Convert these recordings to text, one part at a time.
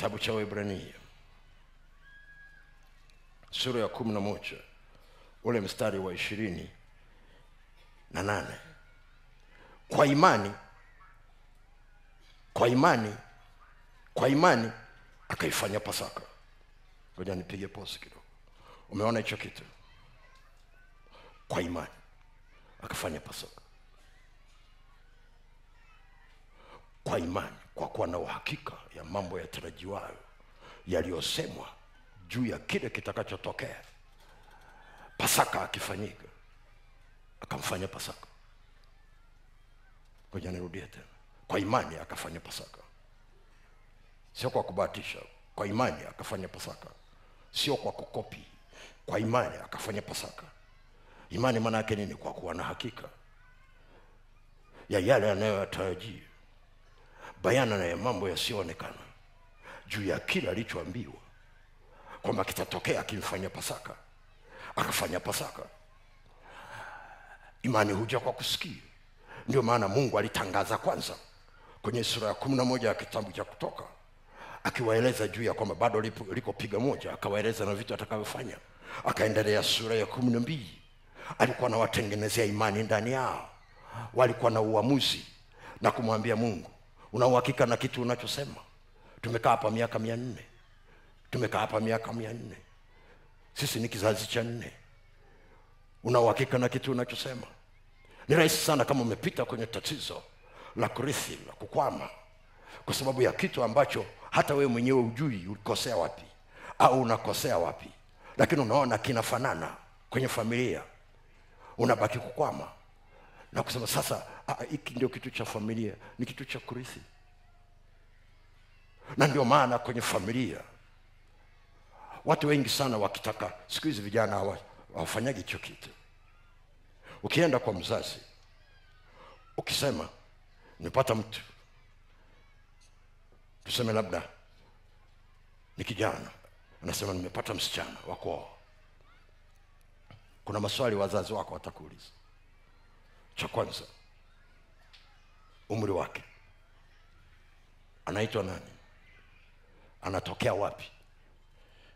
Kitabu cha Waebrania sura ya 11 ule mstari wa 28. Kwa imani akaifanya Pasaka. Ngoja nipige pause kidogo. Umeona hicho kitu? Kwa imani akafanya Pasaka. Kwa imani, kwa kuwa na uhakika ya mambo yatarajiwayo, yaliyosemwa juu ya kile kitakachotokea. Pasaka akifanyika, akamfanya Pasaka. Ngoja nirudie tena. Kwa imani akafanya Pasaka. Sio kwa kubahatisha. Kwa imani akafanya Pasaka. Sio kwa kukopi. Kwa imani akafanya Pasaka. Imani maana yake nini? Kwa kuwa na hakika ya yale anayotarajia, bayana na ya mambo yasiyoonekana, juu ya kila alichoambiwa kwamba kitatokea akimfanya Pasaka. Akafanya Pasaka. Imani huja kwa kusikia. Ndio maana Mungu alitangaza kwanza kwenye sura ya 11 ya kitabu cha Kutoka, akiwaeleza juu ya kwamba bado liko piga moja, akawaeleza na vitu atakavyofanya. Akaendelea sura ya 12, alikuwa anawatengenezea imani ndani yao. Walikuwa na uamuzi na kumwambia Mungu, una uhakika na kitu unachosema? Tumekaa hapa miaka 400. Tumekaa hapa miaka 400. Sisi ni kizazi cha 4. Una uhakika na kitu unachosema? Ni rahisi sana kama umepita kwenye tatizo la kurithi, la kukwama, kwa sababu ya kitu ambacho hata wewe mwenyewe hujui ulikosea wapi au unakosea wapi, lakini unaona kinafanana kwenye familia. Unabaki kukwama na kusema sasa hiki ndio kitu cha familia, ni kitu cha kurithi. Na ndio maana kwenye familia watu wengi sana wakitaka, siku hizi vijana hawafanyagi hicho kitu. Ukienda kwa mzazi ukisema nimepata mtu, tuseme labda ni kijana, anasema nimepata msichana wako, kuna maswali wazazi wako watakuuliza. Cha kwanza, umri wake, anaitwa nani, anatokea wapi,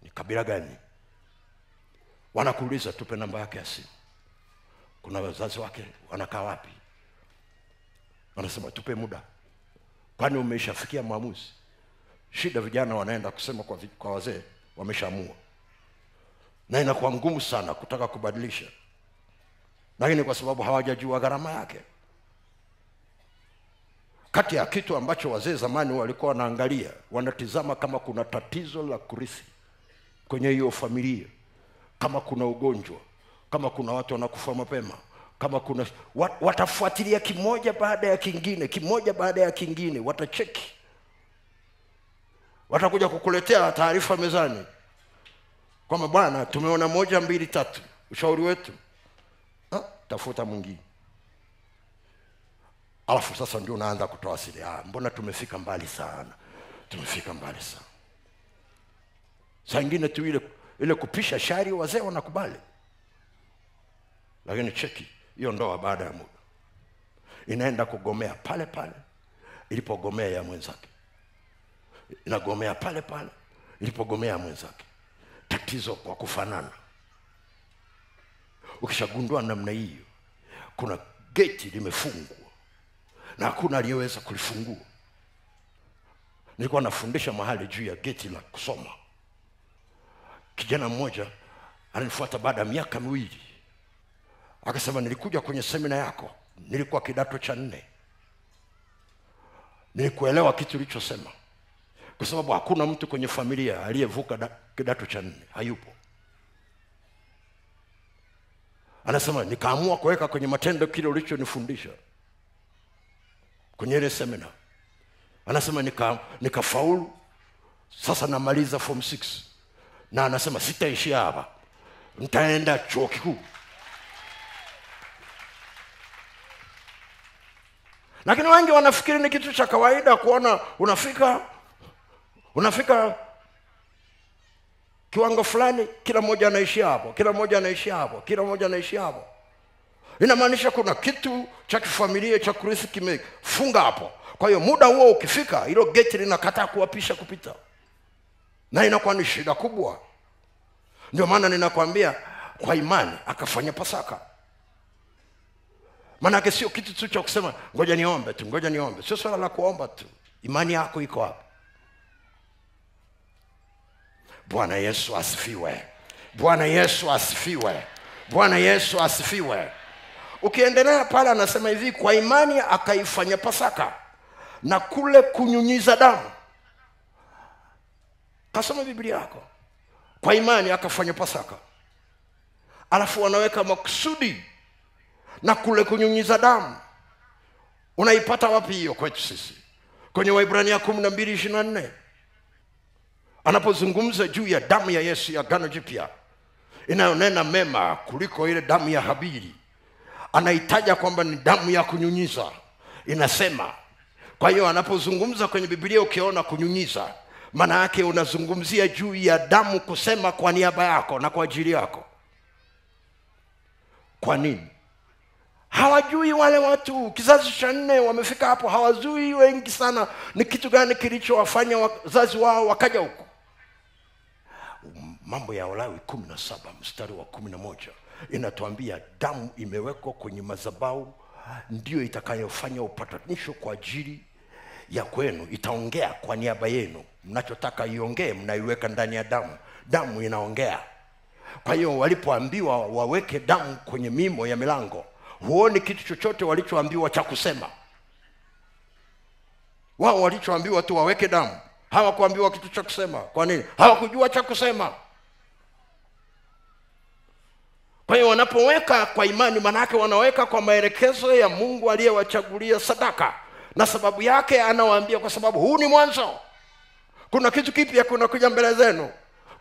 ni kabila gani. Wanakuuliza tupe namba yake ya simu. Kuna wazazi wake wanakaa wapi, wanasema tupe muda. Kwani umeshafikia maamuzi? Shida vijana wanaenda kusema kwa wazee wameshaamua, na inakuwa ngumu sana kutaka kubadilisha, lakini kwa sababu hawajajua gharama yake. Kati ya kitu ambacho wazee zamani walikuwa wanaangalia, wanatizama kama kuna tatizo la kurithi kwenye hiyo familia, kama kuna ugonjwa, kama kuna watu wanakufa mapema, kama kuna watafuatilia kimoja baada ya kingine, watacheki. Watakuja kukuletea taarifa mezani kwamba bwana tumeona 1 2 3, ushauri wetu tafuta mwingine. Alafu sasa ndio unaanza kutoa siri. Mbona tumefika mbali sana. Saa nyingine tu ile kupisha shari wazee wanakubali. Lakini cheki hiyo ndoa baada ya muda inaenda kugomea pale pale ilipogomea ya mwenzake. Inagomea pale pale ilipogomea mwenzake. Tatizo kwa kufanana. Ukishagundua namna hiyo, kuna geti limefungwa na hakuna aliyeweza kulifungua. Nilikuwa nafundisha mahali juu ya geti la kusoma. Kijana mmoja alinifuata baada ya miaka 2. Akasema nilikuja kwenye semina yako, nilikuwa kidato cha 4. Nilikuelewa kitu ulichosema, kwa sababu hakuna mtu kwenye familia aliyevuka kidato cha 4, hayupo. Anasema nikaamua kuweka kwenye matendo kile ulichonifundisha kwenye ile semina. Anasema nikafaulu, sasa namaliza form 6. Na anasema sitaishia hapa, nitaenda chuo kikuu. Lakini wengi wanafikiri ni kitu cha kawaida kuona unafika kiwango fulani, kila mmoja anaishi hapo. Inamaanisha kuna kitu cha kifamilia cha kurithi kimefunga hapo. Kwa hiyo muda huo ukifika, hilo geti linakataa kuwapisha kupita. na inakuwa ni shida kubwa. Ndio maana ninakwambia kwa imani akafanya Pasaka. Maana sio kitu tu cha kusema ngoja niombe tu, ngoja niombe. Sio swala la kuomba tu. Imani yako iko wapi? Bwana Yesu asifiwe. Bwana Yesu asifiwe. Bwana Yesu asifiwe. Ukiendelea pale anasema hivi, kwa imani akaifanya Pasaka na kule kunyunyiza damu. Kasoma Biblia yako. Kwa imani akafanya Pasaka. Alafu wanaweka makusudi na kule kunyunyiza damu. Unaipata wapi hiyo kwetu sisi? Kwenye Waebrania 12:24. Anapozungumza juu ya damu ya Yesu ya Agano Jipya inayonena mema kuliko ile damu ya Habili, anaitaja kwamba ni damu ya kunyunyiza. Inasema, kwa hiyo anapozungumza kwenye Biblia ukiona kunyunyiza, maana yake unazungumzia juu ya damu kusema kwa niaba yako na kwa ajili yako. Kwa nini? Hawajui wale watu, kizazi cha 4 wamefika hapo, hawajui wengi sana ni kitu gani kilichowafanya wazazi wao wakaja huko. Mambo ya Walawi 17 mstari wa 11 inatuambia damu imewekwa kwenye madhabahu ndio itakayofanya upatanisho kwa ajili ya kwenu, itaongea kwa niaba yenu. Mnachotaka iongee mnaiweka ndani ya damu. Damu inaongea. Kwa hiyo walipoambiwa waweke damu kwenye mimo ya milango, huoni kitu chochote walichoambiwa cha kusema. Wao walichoambiwa tu waweke damu, hawakuambiwa kitu cha kusema. Kwa nini? Hawakujua cha kusema. Kwa hiyo wanapoweka kwa imani, maana yake wanaweka kwa maelekezo ya Mungu aliyewachagulia sadaka. Na sababu yake anawaambia, kwa sababu huu ni mwanzo. Kuna kitu kipya kuja mbele zenu.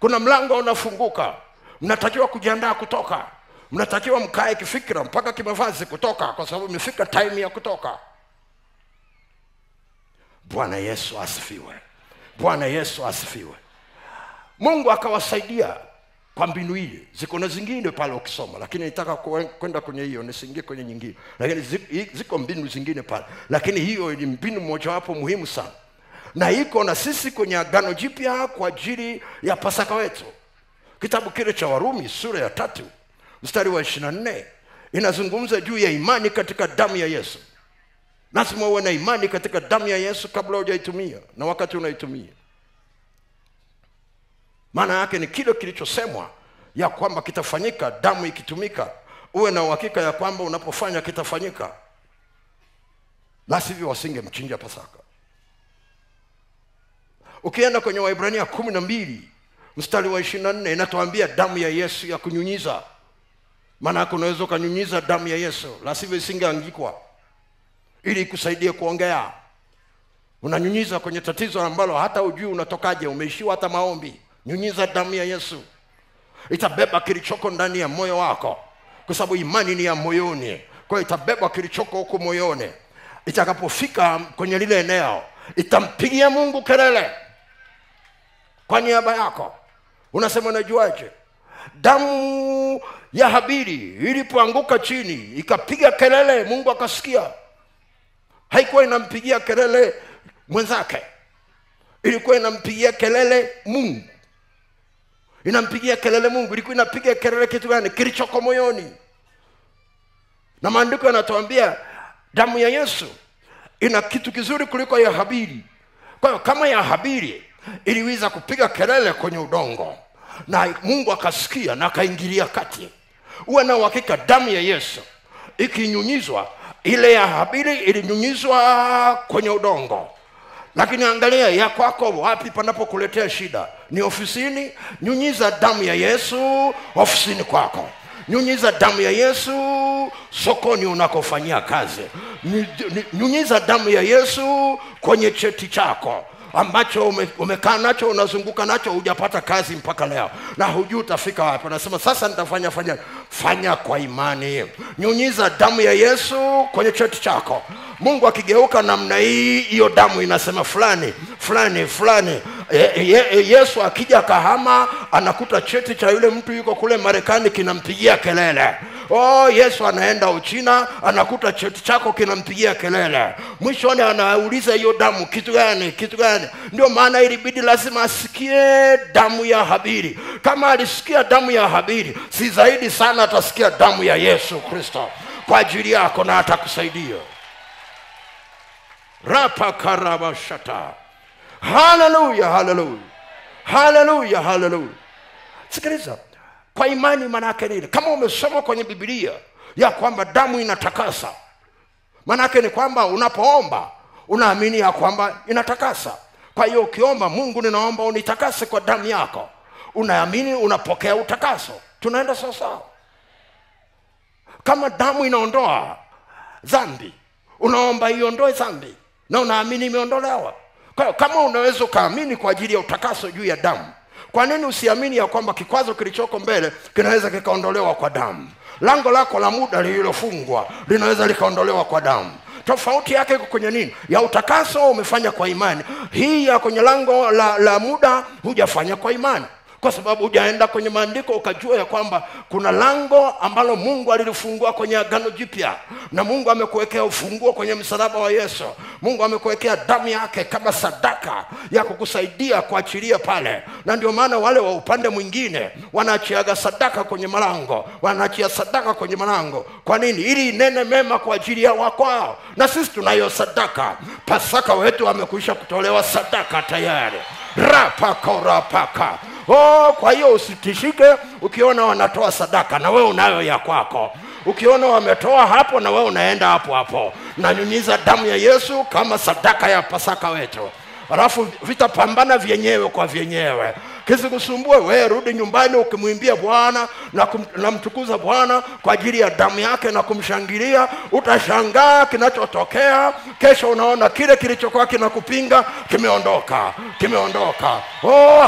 Kuna mlango unafunguka. Mnatakiwa kujiandaa kutoka. Mnatakiwa mkae kifikra mpaka kimavazi kutoka, kwa sababu imefika time ya kutoka. Bwana Yesu asifiwe. Bwana Yesu asifiwe. Mungu akawasaidia kwa mbinu ile. Ziko na zingine pale ukisoma, lakini nitaka kwenda kwenye hiyo, nisingie kwenye nyingine. Lakini ziko mbinu zingine pale, lakini hiyo ni mbinu moja wapo muhimu sana. Na iko na sisi kwenye Agano Jipya kwa ajili ya Pasaka wetu. Kitabu kile cha Warumi sura ya 3 mstari wa 24 inazungumza juu ya imani katika damu ya Yesu. Lazima uwe na imani katika damu ya Yesu kabla hujaitumia na wakati unaitumia. Maana yake ni kile kilichosemwa ya kwamba kitafanyika damu ikitumika, uwe na uhakika ya kwamba unapofanya kitafanyika. La sivyo wasingemchinja Pasaka. Ukienda kwenye Waebrania 12 mstari wa 24 inatuambia damu ya Yesu ya kunyunyiza. Maana yake unaweza kunyunyiza damu ya Yesu, la sivyo isingeangikwa, ili ikusaidie kuongea. Unanyunyiza kwenye tatizo ambalo hata hujui unatokaje, umeishiwa hata maombi. Nyunyiza damu ya Yesu. Itabeba kilichoko ndani ya moyo wako, kwa sababu imani ni ya moyoni. Kwa hiyo itabeba kilichoko huko moyoni. Itakapofika kwenye lile eneo, itampigia Mungu kelele kwa niaba yako. Unasema unajuaje? Damu ya Habili ilipoanguka chini ikapiga kelele, Mungu akasikia. Haikuwa inampigia kelele mwenzake, ilikuwa inampigia kelele Mungu. Inampigia kelele Mungu. Ilikuwa inapiga kelele kitu gani? Kilichoko moyoni. Na maandiko yanatuambia damu ya Yesu ina kitu kizuri kuliko ya Habili. Kwa hiyo kama ya Habili iliweza kupiga kelele kwenye udongo na Mungu akasikia na akaingilia kati, uwe na uhakika damu ya Yesu ikinyunyizwa, ile ya Habili ilinyunyizwa kwenye udongo. Lakini angalia ya kwako wapi panapokuletea shida. Ni ofisini, nyunyiza damu ya Yesu ofisini kwako. Nyunyiza damu ya Yesu sokoni unakofanyia kazi. Nyunyiza damu ya Yesu kwenye cheti chako ambacho umekaa nacho, unazunguka nacho, hujapata kazi mpaka leo na hujui utafika wapi. Unasema sasa fanya kwa imani. Nyunyiza damu ya Yesu kwenye cheti chako. Mungu akigeuka namna hii, hiyo damu inasema fulani fulani fulani. Yesu akija Kahama anakuta cheti cha yule mtu yuko kule Marekani kinampigia kelele. Yesu anaenda Uchina, anakuta cheti chako kinampigia kelele. Mwishoni anauliza hiyo damu kitu gani? Kitu gani? Ndio maana ilibidi lazima asikie damu ya Habili. Kama alisikia damu ya Habili, si zaidi sana atasikia damu ya Yesu Kristo kwa ajili yako na atakusaidia. Rapa karabashata. Hallelujah, hallelujah. Hallelujah, hallelujah. Sikiliza, kwa imani manake nini? Kama umesoma kwenye Biblia ya kwamba damu inatakasa, manake ni kwamba unapoomba unaamini ya kwamba inatakasa. Kwa hiyo ukiomba, Mungu ninaomba unitakase kwa damu yako, unaamini unapokea utakaso. Tunaenda sasa. Kama damu inaondoa dhambi, unaomba iondoe dhambi na unaamini imeondolewa. Kwa hiyo kama unaweza kaamini kwa ajili ya utakaso juu ya damu, kwa nini usiamini ya kwamba kikwazo kilichoko mbele kinaweza kikaondolewa kwa damu? Lango lako la muda lililofungwa linaweza likaondolewa kwa damu. Tofauti yake iko kwenye nini? Ya utakaso umefanya kwa imani. Hii ya kwenye lango la muda hujafanya kwa imani, kwa sababu hujaenda kwenye maandiko ukajua ya kwamba kuna lango ambalo Mungu alilifungua kwenye Agano Jipya, na Mungu amekuwekea ufunguo kwenye msalaba wa Yesu. Mungu amekuwekea damu yake kama sadaka ya kukusaidia kuachilia pale. Na ndio maana wale wa upande mwingine wanaachiaga sadaka kwenye malango, wanaachia sadaka kwenye malango. Kwa nini? Ili inene mema kwa ajili ya wakwao. Na sisi tunayo sadaka. Pasaka wetu amekwisha kutolewa sadaka tayari. Rapaka. Kwa hiyo usitishike ukiona wanatoa sadaka na wewe unayo ya kwako. Ukiona wametoa hapo na wewe unaenda hapo hapo. Nanyunyiza damu ya Yesu kama sadaka ya Pasaka wetu. Alafu vitapambana vyenyewe kwa vyenyewe. Kisikusumbue, wewe rudi nyumbani ukimwimbia Bwana na mtukuza Bwana kwa ajili ya damu yake na kumshangilia. Utashangaa kinachotokea. Kesho unaona kile kilichokuwa kinakupinga kimeondoka.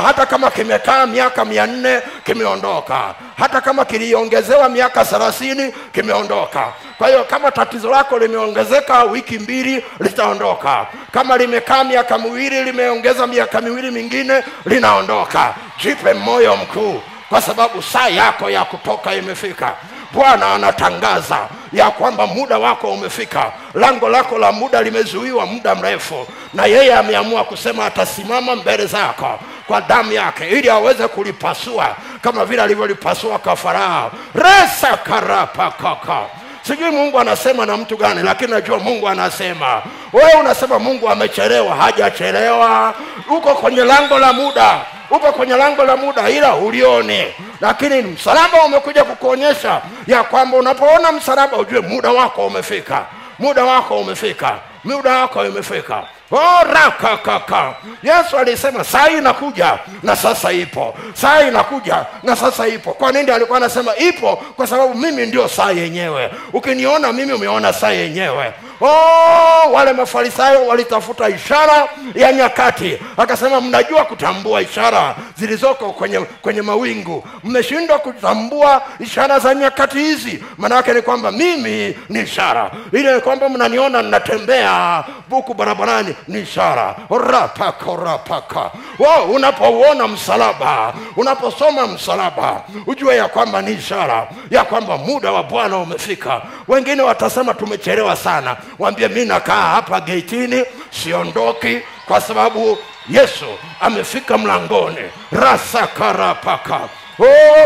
Hata kama kimekaa miaka 400 kimeondoka. Hata kama kiliongezewa miaka 30 kimeondoka. Kwa hiyo kama tatizo lako limeongezeka wiki 2 litaondoka. Kama limekaa miaka 2 limeongeza miaka 2 mingine linaondoka. Jipe moyo mkuu, kwa sababu saa yako ya kutoka imefika. Bwana anatangaza ya kwamba muda wako umefika. Lango lako la muda limezuiwa muda mrefu, na yeye ameamua kusema atasimama mbele zako kwa damu yake ili aweze kulipasua kama vile alivyolipasua kwa Farao. Resa karapa kaka. Sijui Mungu anasema na mtu gani, lakini najua Mungu anasema. Wewe unasema Mungu amechelewa. Hajachelewa. Uko kwenye lango la muda. Ila ulione. Lakini msalaba umekuja kukuonyesha ya kwamba unapoona msalaba ujue muda wako umefika. Rakakaka. Yesu alisema saa inakuja na sasa ipo. Kwa nini alikuwa anasema ipo? Kwa sababu mimi ndio saa yenyewe. Ukiniona mimi umeona saa yenyewe. Wale Mafarisayo walitafuta ishara ya nyakati. Akasema mnajua kutambua ishara zilizoko kwenye mawingu. Mmeshindwa kutambua ishara za nyakati hizi. Maana yake ni kwamba mimi ni ishara. Ile ni kwamba mnaniona ninatembea buku barabarani ni ishara. Rapaka. Unapouona msalaba, unaposoma msalaba, ujue ya kwamba ni ishara ya kwamba muda wa Bwana umefika. Wengine watasema tumechelewa sana. Waambie mimi nakaa hapa gaitini, siondoki kwa sababu Yesu amefika mlangoni. Rasakarapaka.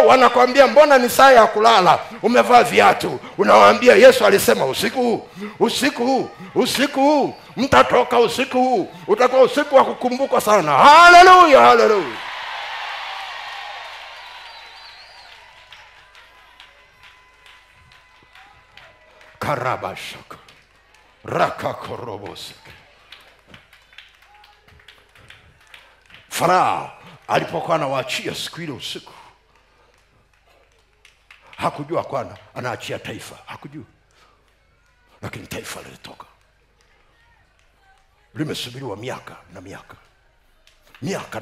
Wanakuambia mbona ni saa ya kulala, umevaa viatu. Unawaambia Yesu alisema usiku huu mtatoka, usiku huu utakuwa usiku wa kukumbukwa sana. Haleluya. Karabashaka rakakoroboseke. Farao alipokuwa anawaachia siku ile usiku, hakujua kwamba anaachia taifa, hakujua. Lakini taifa lilitoka. Limesubiriwa miaka na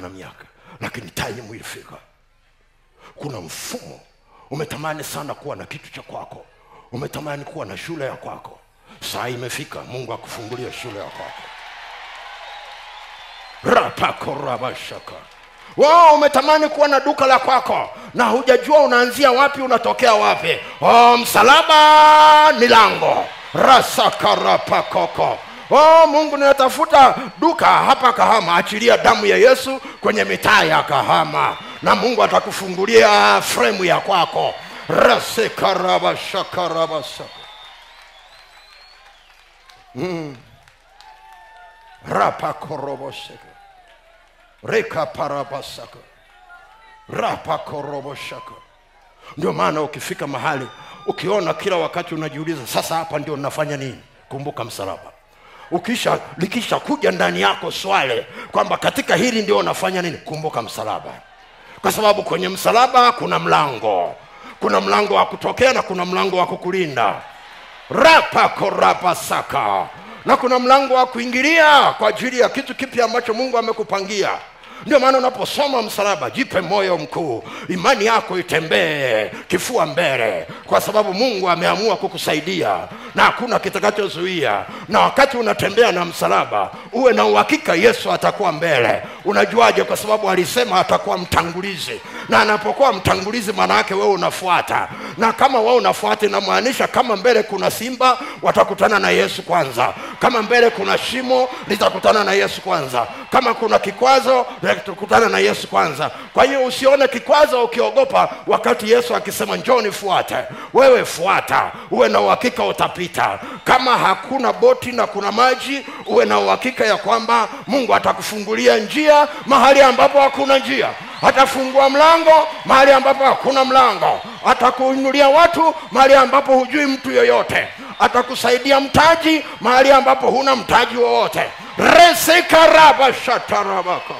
miaka, lakini time ilifika. Kuna mfumo. Umetamani sana kuwa na kitu cha kwako, umetamani kuwa na shule ya kwako. Saa imefika Mungu akufungulie shule ya kwako. Rapakorabashaka. Wao umetamani kuwa na duka la kwako na hujajua unaanzia wapi unatokea wapi. Msalaba ni lango. Rasakarapakoko. Mungu ninatafuta duka hapa Kahama, achilia damu ya Yesu kwenye mitaa ya Kahama na Mungu atakufungulia fremu ya kwako. Rasekarabashakarabasa. Rapakoroboseka. Rekaparabasaka. Rapakoroboshaka. Ndio maana ukifika mahali ukiona kila wakati unajiuliza sasa hapa ndio ninafanya nini, kumbuka msalaba. Likisha kuja ndani yako swali kwamba katika hili ndio unafanya nini, kumbuka msalaba. Kwa sababu kwenye msalaba kuna mlango. Kuna mlango wa kutokea na kuna mlango wa kukulinda. Rapakorabasaka. Na kuna mlango wa kuingilia kwa ajili ya kitu kipya ambacho Mungu amekupangia. Ndio maana unaposoma msalaba, jipe moyo mkuu, imani yako itembee kifua mbele, kwa sababu Mungu ameamua kukusaidia na hakuna kitakachozuia. Na wakati unatembea na msalaba, uwe na uhakika Yesu atakuwa mbele. Unajuaje? Kwa sababu alisema atakuwa mtangulizi, na anapokuwa mtangulizi maana yake wewe unafuata. Na kama wewe unafuata, inamaanisha kama mbele kuna simba, watakutana na Yesu kwanza. Kama mbele kuna shimo, litakutana na Yesu kwanza. Kama kuna kikwazo, litakutana na Yesu kwanza. Kwa hiyo usione kikwazo ukiogopa wakati Yesu akisema njoo nifuate. Wewe fuata, uwe na uhakika utapita. Kama hakuna boti na kuna maji, uwe na uhakika ya kwamba Mungu atakufungulia njia mahali ambapo hakuna njia. Atafungua mlango mahali ambapo hakuna mlango. Atakuinulia watu mahali ambapo hujui mtu yoyote. Atakusaidia mtaji mahali ambapo huna mtaji wowote. Resekarabashatarabaka.